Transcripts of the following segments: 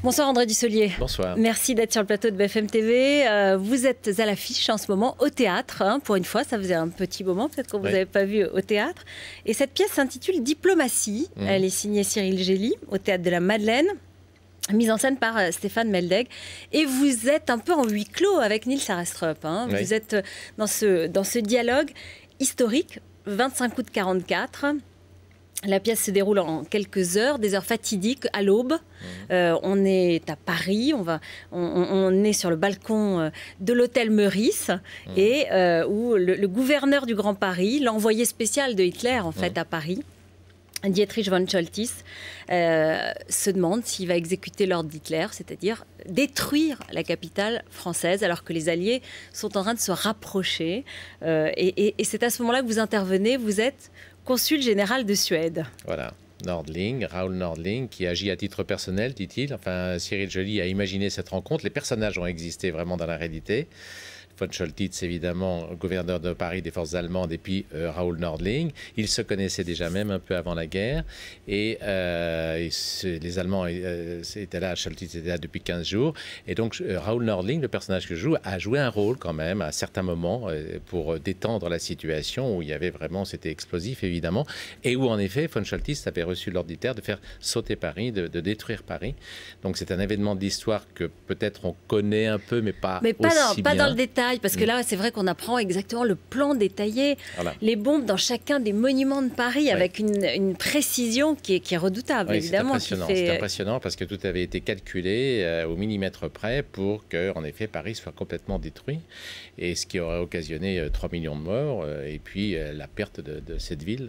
Bonsoir André Dussolier. Bonsoir. Merci d'être sur le plateau de BFM TV. Vous êtes à l'affiche en ce moment au théâtre. Pour une fois, ça faisait un petit moment, peut-être qu'on ne vous avait pas vu au théâtre. Et cette pièce s'intitule Diplomatie. Elle est signée Cyril Gély au Théâtre de la Madeleine. Mise en scène par Stéphane Meldeg. Et vous êtes un peu en huis clos avec Nils Arestrup. Vous êtes dans ce dialogue historique, 25 août 44. La pièce se déroule en quelques heures, des heures fatidiques, à l'aube. On est à Paris, on est sur le balcon de l'hôtel Meurice, et où le gouverneur du Grand Paris, l'envoyé spécial de Hitler en fait à Paris, Dietrich von Choltitz, se demande s'il va exécuter l'ordre d'Hitler, c'est-à-dire détruire la capitale française, alors que les Alliés sont en train de se rapprocher. Et c'est à ce moment-là que vous intervenez, vous êtes consul général de Suède. Voilà, Nordling, Raoul Nordling, qui agit à titre personnel, dit-il. Enfin, Cyril Gély a imaginé cette rencontre. Les personnages ont existé vraiment dans la réalité. Von Choltitz, évidemment, gouverneur de Paris des forces allemandes, et puis Raoul Nordling. Ils se connaissaient déjà même un peu avant la guerre. Et les Allemands étaient là, Choltitz était là depuis 15 jours. Et donc, Raoul Nordling, le personnage que je joue, a joué un rôle quand même à certains moments pour détendre la situation où il y avait vraiment, c'était explosif évidemment, et où en effet, Von Choltitz avait reçu l'ordre d'Hitler de faire sauter Paris, de détruire Paris. Donc c'est un événement de l'histoire que peut-être on connaît un peu, mais pas aussi bien. Pas dans le détail. Parce que là, c'est vrai qu'on apprend exactement le plan détaillé, les bombes dans chacun des monuments de Paris, avec une précision qui est redoutable, évidemment. C'est impressionnant parce que tout avait été calculé au millimètre près pour que, en effet, Paris soit complètement détruit, et ce qui aurait occasionné 3 millions de morts, et puis la perte de cette ville.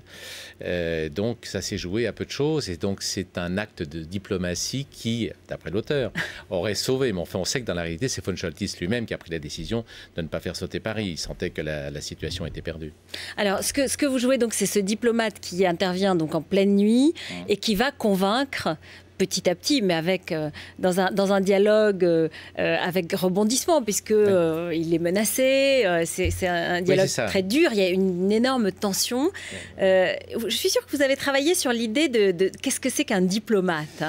Donc ça s'est joué à peu de choses, et donc c'est un acte de diplomatie qui, d'après l'auteur, aurait sauvé. Mais enfin, on sait que dans la réalité, c'est von Choltitz lui-même qui a pris la décision de ne pas faire sauter Paris. Il sentait que la situation était perdue. Alors, ce que vous jouez, donc, c'est ce diplomate qui intervient donc en pleine nuit et qui va convaincre petit à petit, mais dans un dialogue avec rebondissement, puisque il est menacé, c'est un dialogue très dur, il y a une énorme tension. Je suis sûre que vous avez travaillé sur l'idée de qu'est-ce que c'est qu'un diplomate,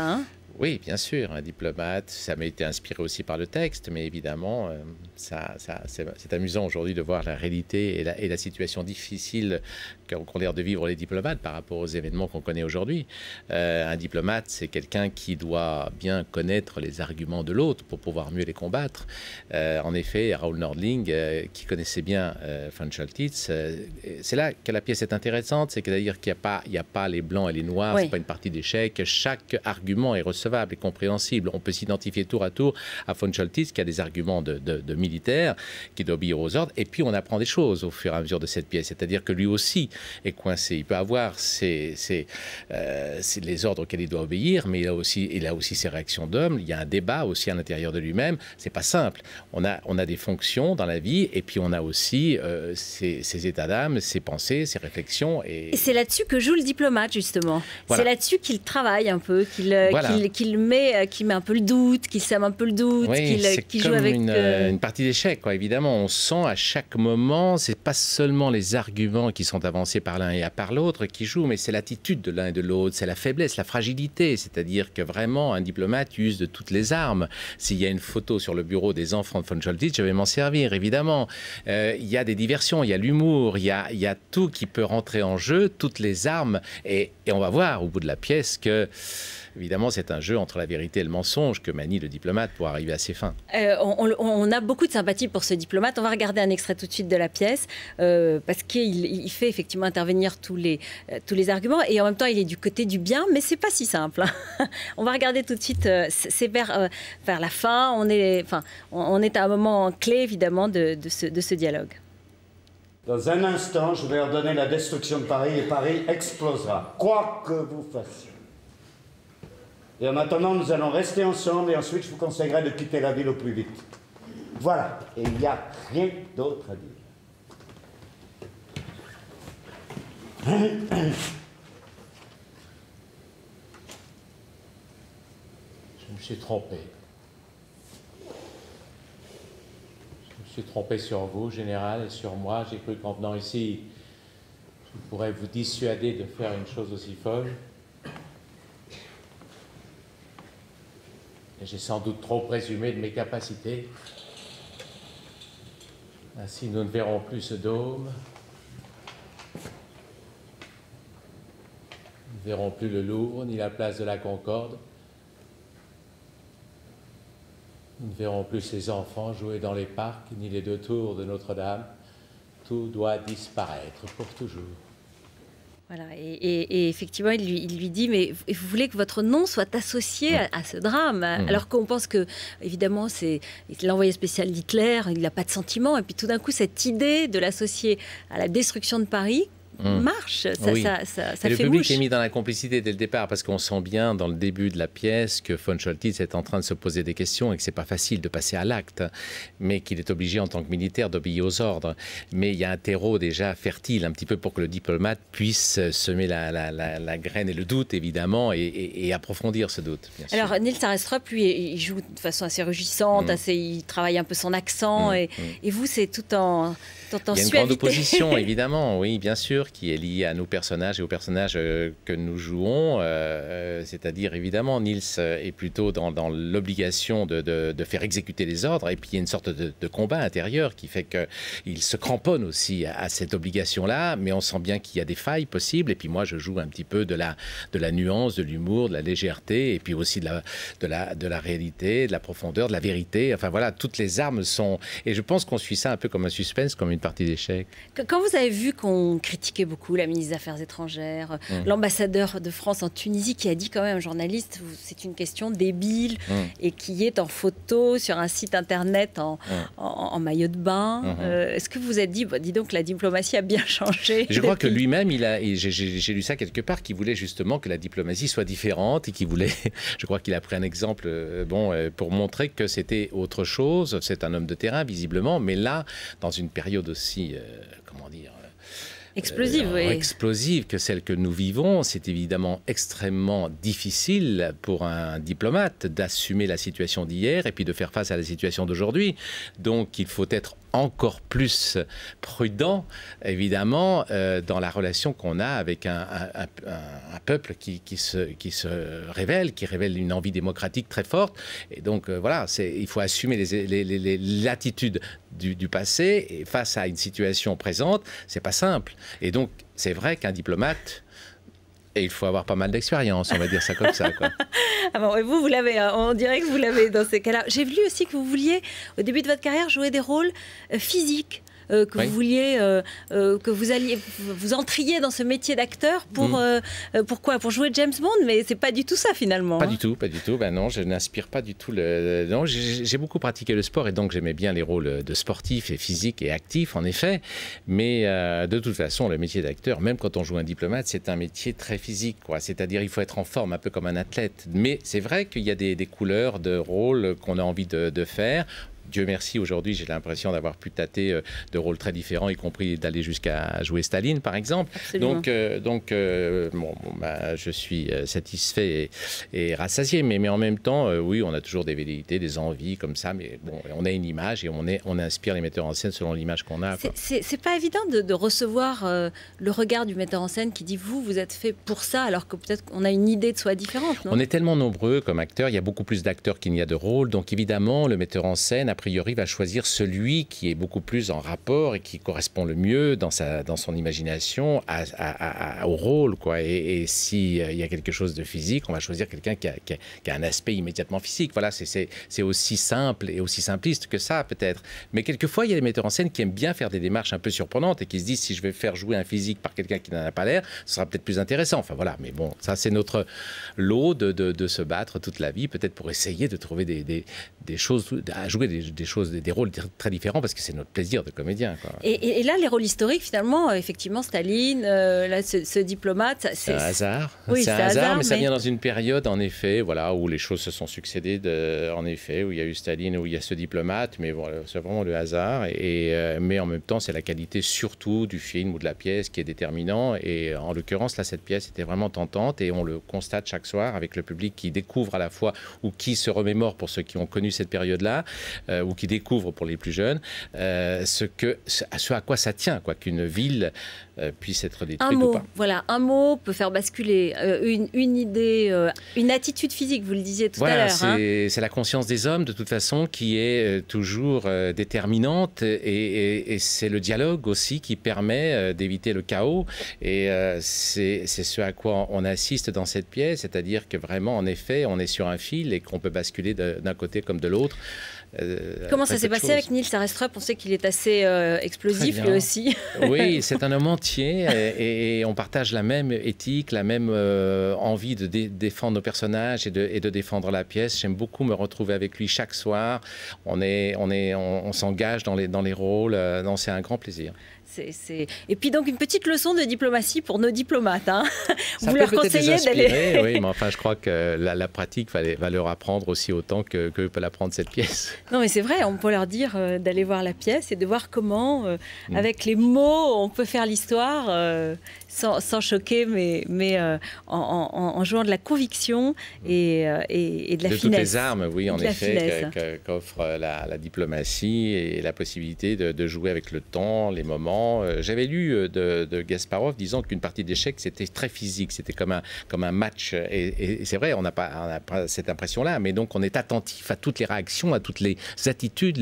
Oui, bien sûr, un diplomate, ça m'a été inspiré aussi par le texte, mais évidemment, c'est amusant aujourd'hui de voir la réalité et la situation difficile qu'ont l'air de vivre les diplomates par rapport aux événements qu'on connaît aujourd'hui. Un diplomate, c'est quelqu'un qui doit bien connaître les arguments de l'autre pour pouvoir mieux les combattre. En effet, Raoul Nordling, qui connaissait bien von Choltitz, c'est là que la pièce est intéressante, c'est-à-dire qu'il n'y a pas les blancs et les noirs, c'est pas une partie d'échecs, chaque argument est recevable et compréhensible. On peut s'identifier tour à tour à von Choltitz qui a des arguments de militaire, qui doit obéir aux ordres, et puis on apprend des choses au fur et à mesure de cette pièce, c'est-à-dire que lui aussi est coincé. Il peut avoir les ordres auxquels il doit obéir, mais il a aussi ses réactions d'homme. Il y a un débat aussi à l'intérieur de lui-même. C'est pas simple. On a des fonctions dans la vie, et puis on a aussi ses états d'âme, ses pensées, ses réflexions. Et c'est là-dessus que joue le diplomate, justement. Voilà. C'est là-dessus qu'il travaille un peu, qu'il met un peu le doute, qu'il sème un peu le doute, qu'il joue avec une partie d'échecs, évidemment. On sent à chaque moment, c'est pas seulement les arguments qui sont avancés par l'un et par l'autre qui jouent, mais c'est l'attitude de l'un et de l'autre, c'est la faiblesse, la fragilité. C'est-à-dire que vraiment, un diplomate use de toutes les armes. S'il y a une photo sur le bureau des enfants de von Choltitz, je vais m'en servir, évidemment. Il y a des diversions, il y a l'humour, il y a tout qui peut rentrer en jeu, toutes les armes. Et on va voir au bout de la pièce que, évidemment, c'est un jeu entre la vérité et le mensonge que manie le diplomate pour arriver à ses fins. On a beaucoup de sympathie pour ce diplomate. On va regarder un extrait tout de suite de la pièce, parce qu'il fait effectivement intervenir tous les arguments, et en même temps, il est du côté du bien, mais c'est pas si simple. On va regarder tout de suite, c'est vers la fin. On est à un moment clé, évidemment, de ce dialogue. Dans un instant, je vais ordonner la destruction de Paris, et Paris explosera, quoi que vous fassiez. Et en attendant, nous allons rester ensemble, et ensuite je vous conseillerais de quitter la ville au plus vite. Voilà, et il n'y a rien d'autre à dire. Je me suis trompé. Je me suis trompé sur vous, général, et sur moi. J'ai cru qu'en venant ici, je pourrais vous dissuader de faire une chose aussi folle. J'ai sans doute trop présumé de mes capacités. Ainsi, nous ne verrons plus ce dôme. Nous ne verrons plus le Louvre, ni la place de la Concorde. Nous ne verrons plus ces enfants jouer dans les parcs, ni les 2 tours de Notre-Dame. Tout doit disparaître pour toujours. Voilà, et effectivement, il lui dit, mais vous voulez que votre nom soit associé à ce drame, alors qu'on pense que, évidemment, c'est l'envoyé spécial d'Hitler, il n'a pas de sentiment, et puis tout d'un coup, cette idée de l'associer à la destruction de Paris marche, ça fait le public mouche. est mis dans la complicité dès le départ, parce qu'on sent bien dans le début de la pièce que von Scholtitz est en train de se poser des questions et que c'est pas facile de passer à l'acte, mais qu'il est obligé en tant que militaire d'obéir aux ordres. Mais il y a un terreau déjà fertile un petit peu pour que le diplomate puisse semer la graine et le doute, évidemment, et approfondir ce doute. Bien sûr. Alors Nils Arestrup, lui, il joue de façon assez rugissante, il travaille un peu son accent, et vous, c'est tout en suavité. Il y a une grande opposition, évidemment, oui, bien sûr, qui est liée à nos personnages et aux personnages que nous jouons. C'est-à-dire, évidemment, Nils est plutôt dans l'obligation de faire exécuter les ordres. Et puis, il y a une sorte de combat intérieur qui fait qu'il se cramponne aussi à cette obligation-là. Mais on sent bien qu'il y a des failles possibles. Et puis, moi, je joue un petit peu de la nuance, de l'humour, de la légèreté. Et puis aussi de la réalité, de la profondeur, de la vérité. Enfin, voilà, toutes les armes sont... Et je pense qu'on suit ça un peu comme un suspense, comme une partie d'échecs. Quand vous avez vu qu'on critiquait beaucoup la ministre des Affaires étrangères, l'ambassadeur de France en Tunisie qui a dit quand même, un journaliste, c'est une question débile, et qui est en photo sur un site internet en maillot de bain. Est-ce que vous vous êtes dit, dis donc, la diplomatie a bien changé? Je crois que lui-même, j'ai lu ça quelque part, qu'il voulait justement que la diplomatie soit différente et qu'il voulait, je crois qu'il a pris un exemple pour montrer que c'était autre chose. C'est un homme de terrain, visiblement, mais là, dans une période aussi, comment dire, explosive, oui. Explosive que celle que nous vivons, c'est évidemment extrêmement difficile pour un diplomate d'assumer la situation d'hier et puis de faire face à la situation d'aujourd'hui. Donc il faut être encore plus prudent, évidemment, dans la relation qu'on a avec un peuple qui se révèle, qui révèle une envie démocratique très forte. Et donc, voilà, il faut assumer l'attitude du passé, et face à une situation présente, c'est pas simple. Et donc, c'est vrai qu'un diplomate... Et il faut avoir pas mal d'expérience, on va dire ça comme ça, quoi. Ah bon, et vous l'avez, on dirait que vous l'avez dans ces cas-là. J'ai vu aussi que vous vouliez, au début de votre carrière, jouer des rôles physiques. Vous vouliez, que vous entriez dans ce métier d'acteur pourquoi? Pour jouer James Bond, mais c'est pas du tout ça finalement. Pas du tout. Ben non, je n'inspire pas du tout non, j'ai beaucoup pratiqué le sport et donc j'aimais bien les rôles de sportif et physique et actif, en effet. Mais de toute façon, le métier d'acteur, même quand on joue un diplomate, c'est un métier très physique, quoi. C'est-à-dire, il faut être en forme, un peu comme un athlète. Mais c'est vrai qu'il y a des couleurs de rôles qu'on a envie de faire. Dieu merci, aujourd'hui, j'ai l'impression d'avoir pu tâter de rôles très différents, y compris d'aller jusqu'à jouer Staline, par exemple. Absolument. Donc je suis satisfait et rassasié. Mais en même temps, oui, on a toujours des velléités, des envies comme ça. Mais bon, on a une image et on inspire les metteurs en scène selon l'image qu'on a. C'est pas évident de recevoir le regard du metteur en scène qui dit vous êtes fait pour ça, alors que peut-être qu'on a une idée de soi différente, non? On est tellement nombreux comme acteurs, il y a beaucoup plus d'acteurs qu'il n'y a de rôles. Donc évidemment, le metteur en scène, a priori, va choisir celui qui est beaucoup plus en rapport et qui correspond le mieux dans son imagination au rôle, quoi. Et s'il y a quelque chose de physique, on va choisir quelqu'un qui a un aspect immédiatement physique. Voilà, c'est aussi simple et aussi simpliste que ça, peut-être. Mais quelquefois, il y a des metteurs en scène qui aiment bien faire des démarches un peu surprenantes et qui se disent, si je vais faire jouer un physique par quelqu'un qui n'en a pas l'air, ce sera peut-être plus intéressant. Enfin voilà, mais bon, ça c'est notre lot de se battre toute la vie, peut-être pour essayer de trouver des choses, à jouer des rôles très différents, parce que c'est notre plaisir de comédien, quoi. Et là, les rôles historiques, finalement, effectivement, Staline, là, ce diplomate... C'est un hasard. Oui, c'est un hasard, mais ça vient dans une période, en effet, voilà, où les choses se sont succédées, en effet, où il y a eu Staline, où il y a ce diplomate, mais voilà, c'est vraiment le hasard. Mais en même temps, c'est la qualité surtout du film ou de la pièce qui est déterminant. Et en l'occurrence, là, cette pièce était vraiment tentante, et on le constate chaque soir avec le public qui découvre à la fois, ou qui se remémore pour ceux qui ont connu cette période-là, ou qui découvrent pour les plus jeunes ce à quoi ça tient, quoi, qu'une ville puisse être détruite ou pas. Voilà, un mot peut faire basculer une idée, une attitude physique, vous le disiez tout à l'heure. C'est la conscience des hommes, de toute façon, qui est toujours déterminante, et c'est le dialogue aussi qui permet d'éviter le chaos, et c'est ce à quoi on assiste dans cette pièce, c'est-à-dire que vraiment, en effet, on est sur un fil et qu'on peut basculer d'un côté comme de l'autre. Comment ça s'est passé avec Niels Arestrup? On sait qu'il est assez explosif, lui aussi. Oui, c'est un homme entier, et on partage la même éthique, la même envie de défendre nos personnages et de défendre la pièce. J'aime beaucoup me retrouver avec lui chaque soir. On s'engage dans les rôles. C'est un grand plaisir. Et puis donc une petite leçon de diplomatie pour nos diplomates. Hein. Vous leur conseillez d'aller... Oui, mais enfin je crois que la pratique va leur apprendre aussi autant que peut l'apprendre cette pièce. Non mais c'est vrai, on peut leur dire d'aller voir la pièce et de voir comment, avec les mots, on peut faire l'histoire sans choquer, mais en jouant de la conviction et de la finesse. De toutes les armes, oui, en effet, qu'offre la diplomatie, et la possibilité de jouer avec le temps, les moments. J'avais lu de Gasparov disant qu'une partie d'échecs, c'était très physique, c'était comme un match. Et c'est vrai, on n'a pas cette impression-là, mais donc on est attentif à toutes les réactions, à toutes les attitudes,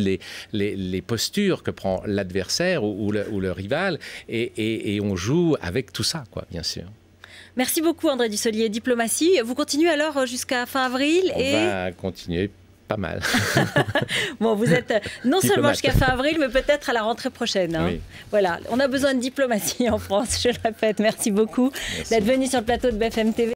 les postures que prend l'adversaire ou le rival, et on joue avec tout ça, quoi, bien sûr. Merci beaucoup André Dussolier. Diplomatie, vous continuez alors jusqu'à fin avril? On va continuer. Pas mal. Bon, vous êtes non seulement jusqu'à fin avril, mais peut-être à la rentrée prochaine. Hein. Oui. Voilà, on a besoin de diplomatie en France, je le répète. Merci beaucoup d'être venu sur le plateau de BFM TV.